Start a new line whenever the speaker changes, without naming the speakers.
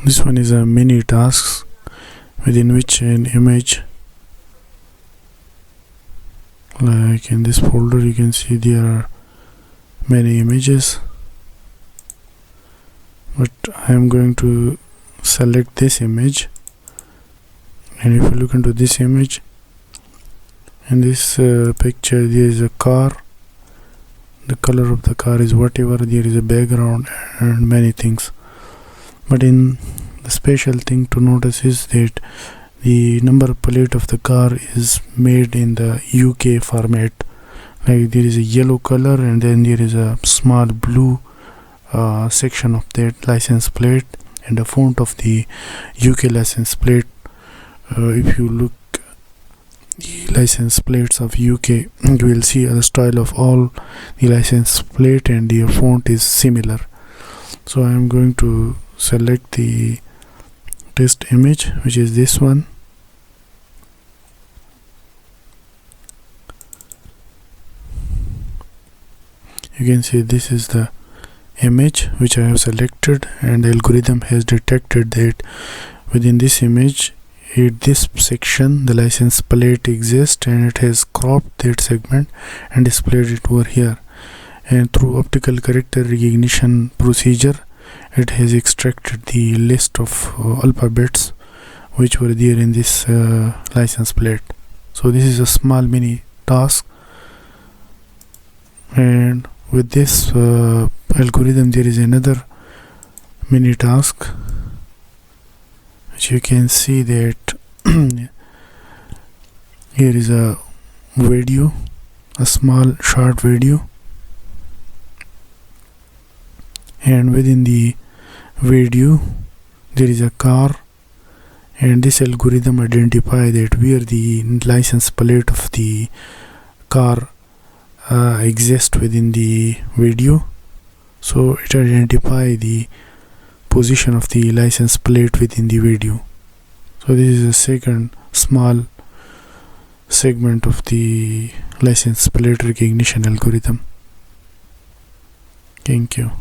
This one is a mini tasks within which an image, like in this folder you can see there are many images, but I am going to select this image. And if you look into this image, in this picture there is a car. The color of the car is whatever, there is a background and many things. But in the special thing to notice is that the number plate of the car is made in the UK format. Like there is a yellow color and then there is a small blue section of that license plate and the font of the UK license plate. If you look the license plates of UK, you will see the style of all the license plate and the font is similar. So I am going to select the test image, which is this one. You can see this is the image which I have selected, and the algorithm has detected that within this image, in this section, the license plate exists, and it has cropped that segment and displayed it over here. And through optical character recognition procedure, it has extracted the list of alphabets which were there in this license plate. So this is a small mini task, and with this algorithm there is another mini task which you can see that here is a video, a small short video, and within the video there is a car, and this algorithm identify that where the license plate of the car exists within the video. So it identify the position of the license plate within the video. So this is a second small segment of the license plate recognition algorithm. Thank you.